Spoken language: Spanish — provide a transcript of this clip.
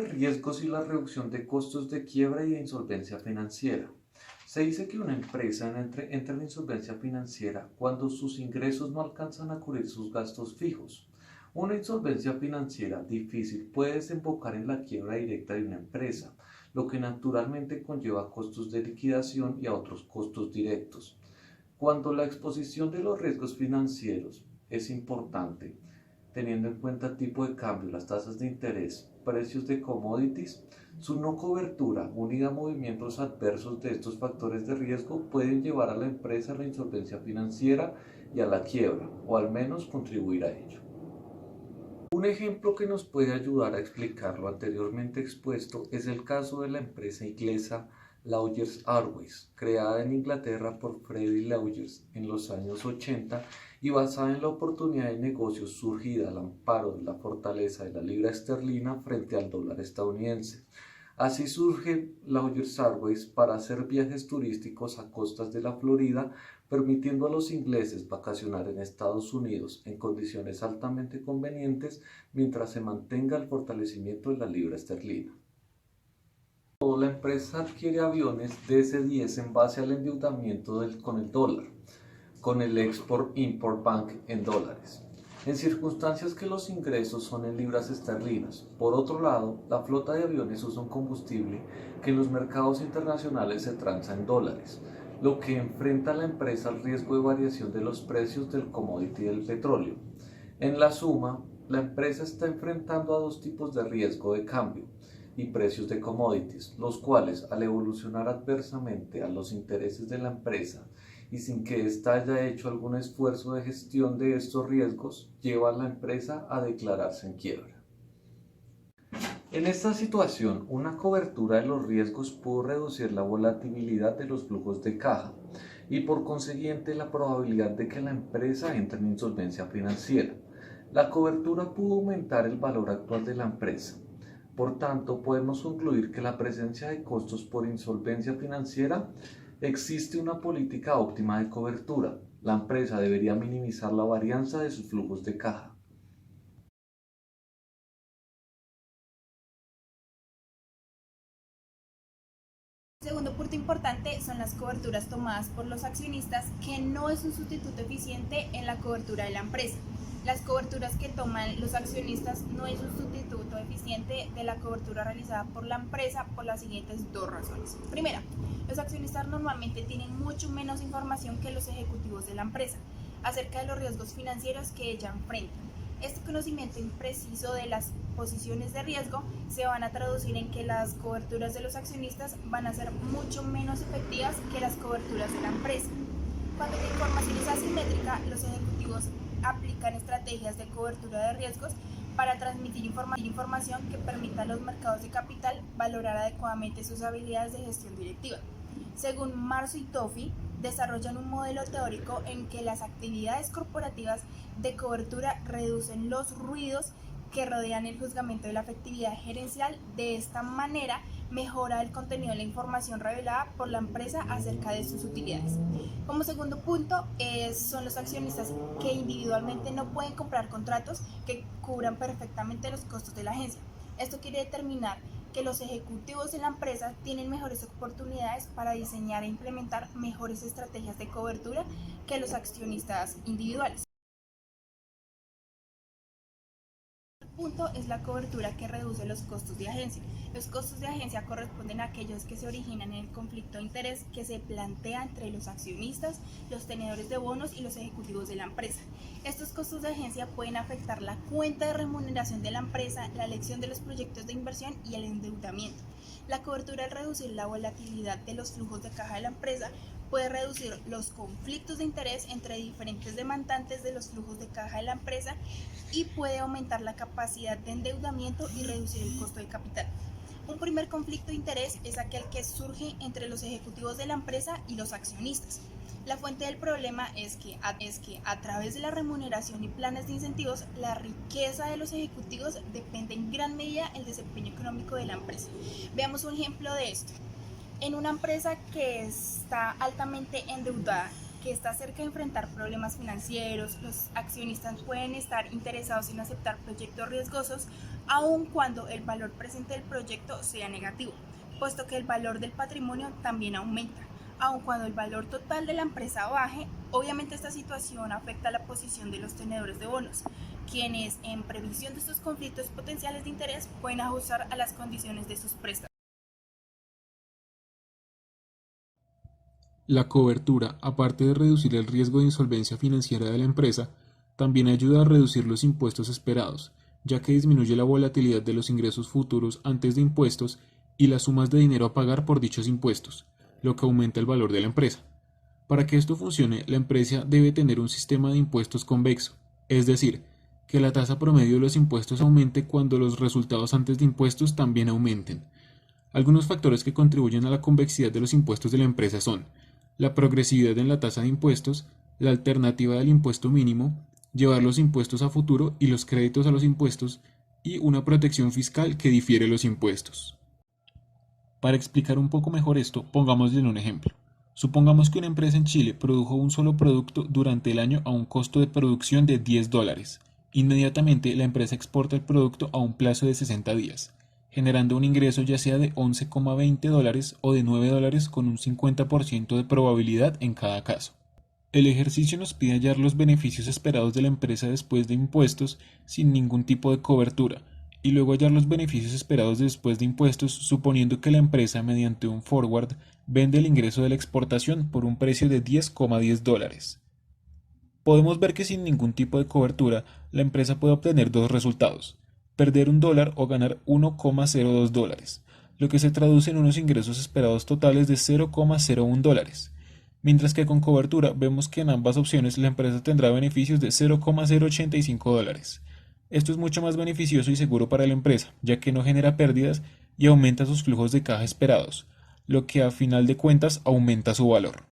Riesgos y la reducción de costos de quiebra y de insolvencia financiera. Se dice que una empresa entra en insolvencia financiera cuando sus ingresos no alcanzan a cubrir sus gastos fijos. Una insolvencia financiera difícil puede desembocar en la quiebra directa de una empresa, lo que naturalmente conlleva costos de liquidación y a otros costos directos. Cuando la exposición de los riesgos financieros es importante, teniendo en cuenta el tipo de cambio, las tasas de interés, precios de commodities, su no cobertura unida a movimientos adversos de estos factores de riesgo pueden llevar a la empresa a la insolvencia financiera y a la quiebra, o al menos contribuir a ello. Un ejemplo que nos puede ayudar a explicar lo anteriormente expuesto es el caso de la empresa inglesa Lawyers Airways, creada en Inglaterra por Freddie Lawyers en los años 80 y basada en la oportunidad de negocios surgida al amparo de la fortaleza de la libra esterlina frente al dólar estadounidense. Así surge Lawyers Airways para hacer viajes turísticos a costas de la Florida, permitiendo a los ingleses vacacionar en Estados Unidos en condiciones altamente convenientes mientras se mantenga el fortalecimiento de la libra esterlina. La empresa adquiere aviones DC-10 en base al endeudamiento con el dólar, con el Export-Import Bank en dólares, en circunstancias que los ingresos son en libras esterlinas. Por otro lado, la flota de aviones usa un combustible que en los mercados internacionales se transa en dólares, lo que enfrenta a la empresa al riesgo de variación de los precios del commodity del petróleo. En la suma, la empresa está enfrentando a dos tipos de riesgo de cambio y precios de commodities, los cuales, al evolucionar adversamente a los intereses de la empresa y sin que ésta haya hecho algún esfuerzo de gestión de estos riesgos, lleva a la empresa a declararse en quiebra. En esta situación, una cobertura de los riesgos pudo reducir la volatilidad de los flujos de caja y por consiguiente la probabilidad de que la empresa entre en insolvencia financiera. La cobertura pudo aumentar el valor actual de la empresa. Por tanto, podemos concluir que la presencia de costos por insolvencia financiera existe una política óptima de cobertura. La empresa debería minimizar la varianza de sus flujos de caja. Segundo punto importante son las coberturas tomadas por los accionistas, que no es un sustituto eficiente en la cobertura de la empresa. Las coberturas que toman los accionistas no es un sustituto eficiente de la cobertura realizada por la empresa por las siguientes dos razones. Primera, los accionistas normalmente tienen mucho menos información que los ejecutivos de la empresa acerca de los riesgos financieros que ella enfrenta. Este conocimiento impreciso de las posiciones de riesgo se van a traducir en que las coberturas de los accionistas van a ser mucho menos efectivas que las coberturas de la empresa. Cuando la información es asimétrica, los ejecutivos aplican estrategias de cobertura de riesgos para transmitir información que permita a los mercados de capital valorar adecuadamente sus habilidades de gestión directiva. Según Marzo y Toffee, desarrollan un modelo teórico en que las actividades corporativas de cobertura reducen los ruidos que rodean el juzgamiento de la efectividad gerencial. De esta manera, mejora el contenido de la información revelada por la empresa acerca de sus utilidades. Como segundo punto, son los accionistas que individualmente no pueden comprar contratos que cubran perfectamente los costos de la agencia. Esto quiere determinar que los ejecutivos de la empresa tienen mejores oportunidades para diseñar e implementar mejores estrategias de cobertura que los accionistas individuales. Punto es la cobertura que reduce los costos de agencia. Los costos de agencia corresponden a aquellos que se originan en el conflicto de interés que se plantea entre los accionistas, los tenedores de bonos y los ejecutivos de la empresa. Estos costos de agencia pueden afectar la cuenta de remuneración de la empresa, la elección de los proyectos de inversión y el endeudamiento. La cobertura, al reducir la volatilidad de los flujos de caja de la empresa, puede reducir los conflictos de interés entre diferentes demandantes de los flujos de caja de la empresa y puede aumentar la capacidad de endeudamiento y reducir el costo de capital. Un primer conflicto de interés es aquel que surge entre los ejecutivos de la empresa y los accionistas. La fuente del problema es que a través de la remuneración y planes de incentivos, la riqueza de los ejecutivos depende en gran medida del desempeño económico de la empresa. Veamos un ejemplo de esto. En una empresa que está altamente endeudada, que está cerca de enfrentar problemas financieros, los accionistas pueden estar interesados en aceptar proyectos riesgosos, aun cuando el valor presente del proyecto sea negativo, puesto que el valor del patrimonio también aumenta. Aun cuando el valor total de la empresa baje, obviamente esta situación afecta la posición de los tenedores de bonos, quienes, en previsión de estos conflictos potenciales de interés, pueden ajustar a las condiciones de sus préstamos. La cobertura, aparte de reducir el riesgo de insolvencia financiera de la empresa, también ayuda a reducir los impuestos esperados, ya que disminuye la volatilidad de los ingresos futuros antes de impuestos y las sumas de dinero a pagar por dichos impuestos, lo que aumenta el valor de la empresa. Para que esto funcione, la empresa debe tener un sistema de impuestos convexo, es decir, que la tasa promedio de los impuestos aumente cuando los resultados antes de impuestos también aumenten. Algunos factores que contribuyen a la convexidad de los impuestos de la empresa son la progresividad en la tasa de impuestos, la alternativa del impuesto mínimo, llevar los impuestos a futuro y los créditos a los impuestos, y una protección fiscal que difiere los impuestos. Para explicar un poco mejor esto, pongámosle un ejemplo. Supongamos que una empresa en Chile produjo un solo producto durante el año a un costo de producción de $10. Inmediatamente la empresa exporta el producto a un plazo de 60 días, generando un ingreso ya sea de $11,20 o de $9 con un 50% de probabilidad en cada caso. El ejercicio nos pide hallar los beneficios esperados de la empresa después de impuestos sin ningún tipo de cobertura, y luego hallar los beneficios esperados después de impuestos suponiendo que la empresa mediante un forward vende el ingreso de la exportación por un precio de $10,10. Podemos ver que sin ningún tipo de cobertura la empresa puede obtener dos resultados: perder $1 o ganar $1,02, lo que se traduce en unos ingresos esperados totales de $0,01, mientras que con cobertura vemos que en ambas opciones la empresa tendrá beneficios de $0,085. Esto es mucho más beneficioso y seguro para la empresa, ya que no genera pérdidas y aumenta sus flujos de caja esperados, lo que a final de cuentas aumenta su valor.